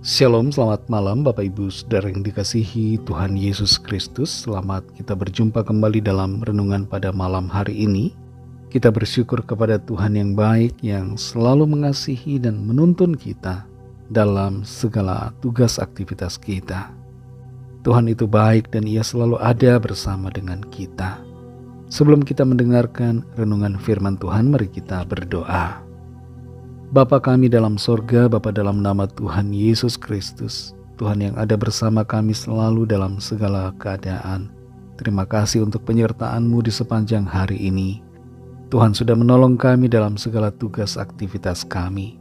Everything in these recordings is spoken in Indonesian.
Shalom, selamat malam Bapak Ibu Saudara yang dikasihi Tuhan Yesus Kristus. Selamat kita berjumpa kembali dalam renungan pada malam hari ini. Kita bersyukur kepada Tuhan yang baik yang selalu mengasihi dan menuntun kita dalam segala tugas aktivitas kita. Tuhan itu baik dan Ia selalu ada bersama dengan kita. Sebelum kita mendengarkan renungan firman Tuhan, mari kita berdoa. Bapa kami dalam sorga, Bapa dalam nama Tuhan Yesus Kristus, Tuhan yang ada bersama kami selalu dalam segala keadaan. Terima kasih untuk penyertaan-Mu di sepanjang hari ini. Tuhan sudah menolong kami dalam segala tugas aktivitas kami.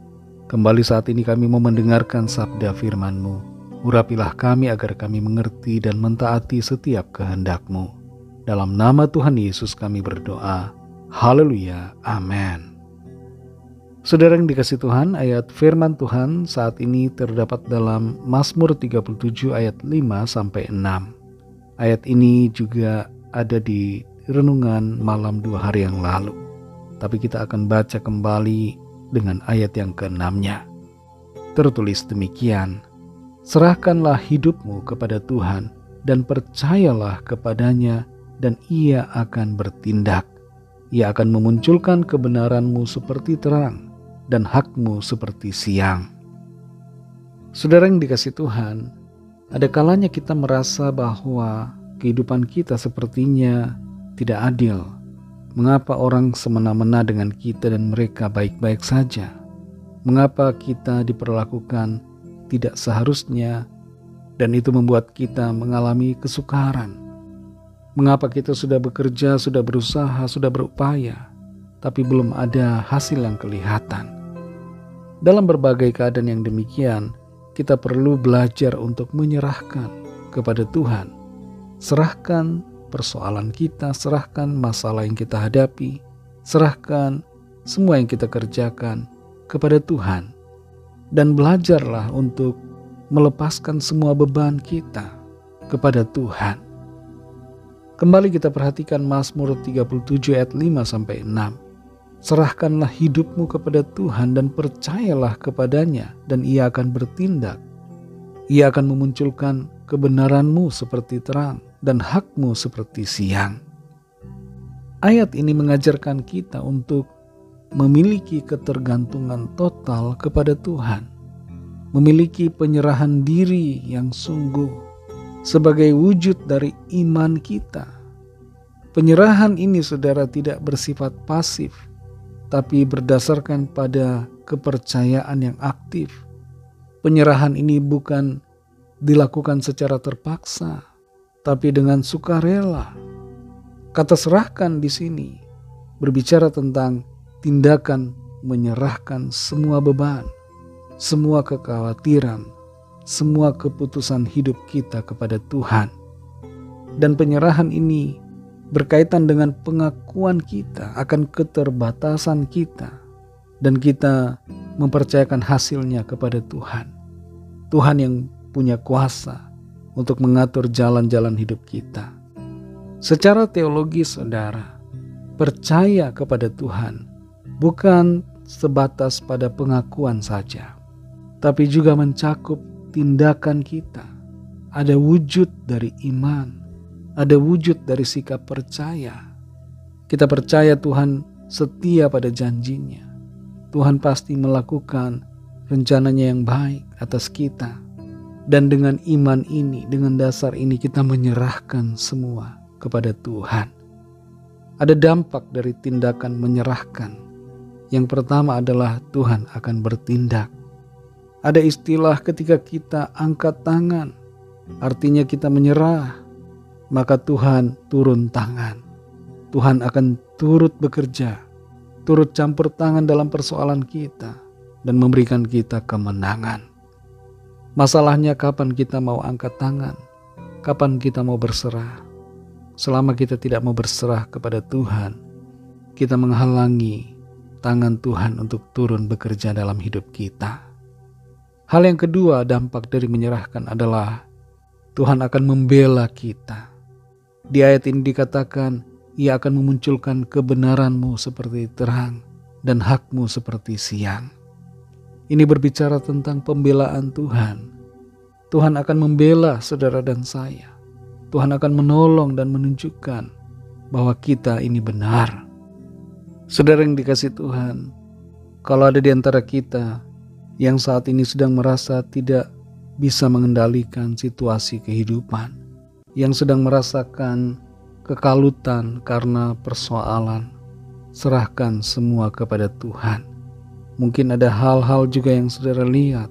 Kembali saat ini kami mau mendengarkan sabda firman-Mu. Urapilah kami agar kami mengerti dan mentaati setiap kehendak-Mu. Dalam nama Tuhan Yesus kami berdoa. Haleluya. Amin. Saudara yang dikasihi Tuhan, ayat firman Tuhan saat ini terdapat dalam Mazmur 37 ayat 5-6. Ayat ini juga ada di renungan malam 2 hari yang lalu. Tapi kita akan baca kembali dengan ayat yang ke-6-nya. Tertulis demikian, serahkanlah hidupmu kepada Tuhan dan percayalah kepadanya dan Ia akan bertindak. Ia akan memunculkan kebenaranmu seperti terang dan hakmu seperti siang. Saudara yang dikasihi Tuhan, ada kalanya kita merasa bahwa kehidupan kita sepertinya tidak adil. Mengapa orang semena-mena dengan kita dan mereka baik-baik saja? Mengapa kita diperlakukan tidak seharusnya dan itu membuat kita mengalami kesukaran? Mengapa kita sudah bekerja, sudah berusaha, sudah berupaya, tapi belum ada hasil yang kelihatan? Dalam berbagai keadaan yang demikian, kita perlu belajar untuk menyerahkan kepada Tuhan. Serahkan persoalan kita, serahkan masalah yang kita hadapi, serahkan semua yang kita kerjakan kepada Tuhan. Dan belajarlah untuk melepaskan semua beban kita kepada Tuhan. Kembali kita perhatikan Mazmur 37 ayat 5-6. Serahkanlah hidupmu kepada Tuhan dan percayalah kepadanya dan Ia akan bertindak. Ia akan memunculkan kebenaranmu seperti terang dan hakmu seperti siang. Ayat ini mengajarkan kita untuk memiliki ketergantungan total kepada Tuhan. Memiliki penyerahan diri yang sungguh sebagai wujud dari iman kita. Penyerahan ini, saudara, tidak bersifat pasif, tapi berdasarkan pada kepercayaan yang aktif. Penyerahan ini bukan dilakukan secara terpaksa, tapi dengan sukarela. Kata serahkan di sini berbicara tentang tindakan menyerahkan semua beban, semua kekhawatiran, semua keputusan hidup kita kepada Tuhan. Dan penyerahan ini berkaitan dengan pengakuan kita akan keterbatasan kita dan kita mempercayakan hasilnya kepada Tuhan. Tuhan yang punya kuasa untuk mengatur jalan-jalan hidup kita. Secara teologis, saudara, percaya kepada Tuhan bukan sebatas pada pengakuan saja, tapi juga mencakup tindakan kita. Ada wujud dari iman, ada wujud dari sikap percaya. Kita percaya Tuhan setia pada janjinya. Tuhan pasti melakukan rencananya yang baik atas kita. Dan dengan iman ini, dengan dasar ini kita menyerahkan semua kepada Tuhan. Ada dampak dari tindakan menyerahkan. Yang pertama adalah Tuhan akan bertindak. Ada istilah ketika kita angkat tangan, artinya kita menyerah. Maka Tuhan turun tangan. Tuhan akan turut bekerja, turut campur tangan dalam persoalan kita dan memberikan kita kemenangan. Masalahnya kapan kita mau angkat tangan, kapan kita mau berserah. Selama kita tidak mau berserah kepada Tuhan, kita menghalangi tangan Tuhan untuk turun bekerja dalam hidup kita. Hal yang kedua, dampak dari menyerahkan adalah Tuhan akan membela kita. Di ayat ini dikatakan, Ia akan memunculkan kebenaranmu seperti terang dan hakmu seperti siang. Ini berbicara tentang pembelaan Tuhan Tuhan akan membela saudara dan saya. Tuhan akan menolong dan menunjukkan bahwa kita ini benar. Saudara yang dikasihi Tuhan, kalau ada di antara kita yang saat ini sedang merasa tidak bisa mengendalikan situasi kehidupan, yang sedang merasakan kekalutan karena persoalan, serahkan semua kepada Tuhan. Mungkin ada hal-hal juga yang saudara lihat,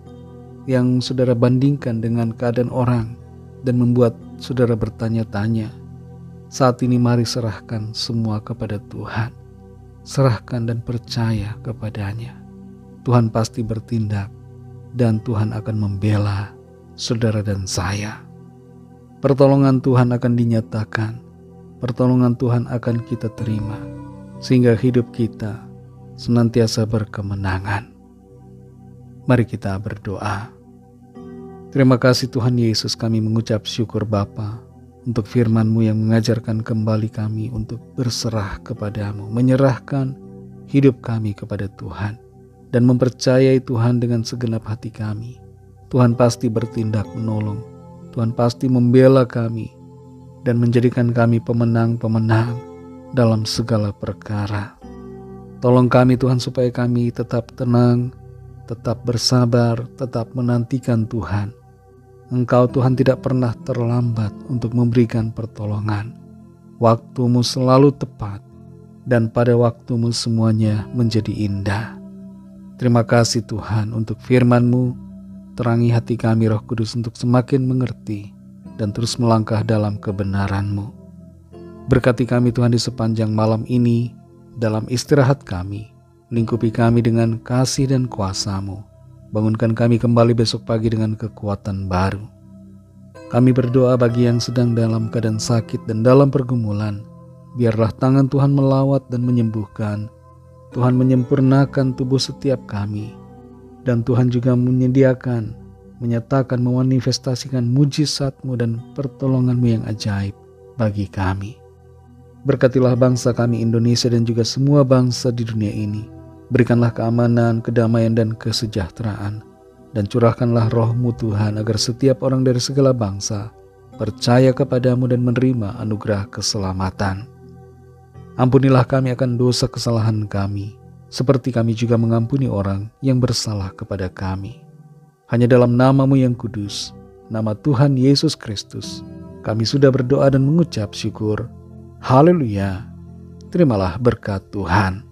yang saudara bandingkan dengan keadaan orang dan membuat saudara bertanya-tanya. Saat ini mari serahkan semua kepada Tuhan. Serahkan dan percaya kepadanya. Tuhan pasti bertindak dan Tuhan akan membela saudara dan saya. Pertolongan Tuhan akan dinyatakan. Pertolongan Tuhan akan kita terima, sehingga hidup kita senantiasa berkemenangan. Mari kita berdoa. Terima kasih Tuhan Yesus, kami mengucap syukur Bapa untuk firman-Mu yang mengajarkan kembali kami untuk berserah kepadamu, menyerahkan hidup kami kepada Tuhan, dan mempercayai Tuhan dengan segenap hati kami. Tuhan pasti bertindak menolong, Tuhan pasti membela kami, dan menjadikan kami pemenang-pemenang dalam segala perkara. Tolong kami Tuhan supaya kami tetap tenang, tetap bersabar, tetap menantikan Tuhan. Engkau Tuhan tidak pernah terlambat untuk memberikan pertolongan. Waktu-Mu selalu tepat, dan pada waktu-Mu semuanya menjadi indah. Terima kasih Tuhan untuk firman-Mu. Terangi hati kami Roh Kudus untuk semakin mengerti dan terus melangkah dalam kebenaran-Mu. Berkati kami Tuhan di sepanjang malam ini, dalam istirahat kami. Lingkupi kami dengan kasih dan kuasa-Mu. Bangunkan kami kembali besok pagi dengan kekuatan baru. Kami berdoa bagi yang sedang dalam keadaan sakit dan dalam pergumulan. Biarlah tangan Tuhan melawat dan menyembuhkan. Tuhan menyempurnakan tubuh setiap kami. Dan Tuhan juga menyediakan, menyatakan, memanifestasikan mujizat-Mu dan pertolongan-Mu yang ajaib bagi kami. Berkatilah bangsa kami Indonesia dan juga semua bangsa di dunia ini. Berikanlah keamanan, kedamaian, dan kesejahteraan. Dan curahkanlah Roh-Mu Tuhan agar setiap orang dari segala bangsa percaya kepada-Mu dan menerima anugerah keselamatan. Ampunilah kami akan dosa kesalahan kami, seperti kami juga mengampuni orang yang bersalah kepada kami. Hanya dalam nama-Mu yang kudus, nama Tuhan Yesus Kristus, kami sudah berdoa dan mengucap syukur. Haleluya. Terimalah berkat Tuhan.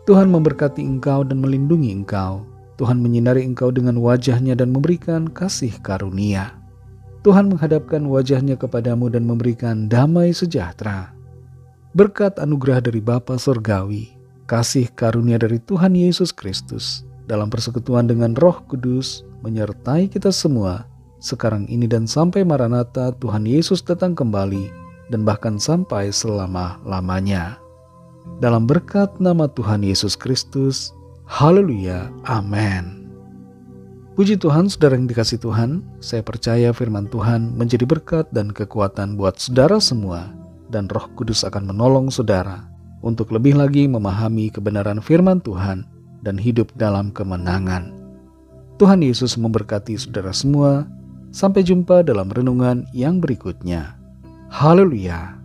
Tuhan memberkati engkau dan melindungi engkau. Tuhan menyinari engkau dengan wajah-Nya dan memberikan kasih karunia. Tuhan menghadapkan wajah-Nya kepadamu dan memberikan damai sejahtera. Berkat anugerah dari Bapa Surgawi, kasih karunia dari Tuhan Yesus Kristus, dalam persekutuan dengan Roh Kudus, menyertai kita semua, sekarang ini dan sampai Maranatha Tuhan Yesus datang kembali, dan bahkan sampai selama-lamanya. Dalam berkat nama Tuhan Yesus Kristus, haleluya, amin. Puji Tuhan, saudara yang dikasihi Tuhan, saya percaya firman Tuhan menjadi berkat dan kekuatan buat saudara semua, dan Roh Kudus akan menolong saudara untuk lebih lagi memahami kebenaran firman Tuhan dan hidup dalam kemenangan. Tuhan Yesus memberkati saudara semua. Sampai jumpa dalam renungan yang berikutnya. Haleluya.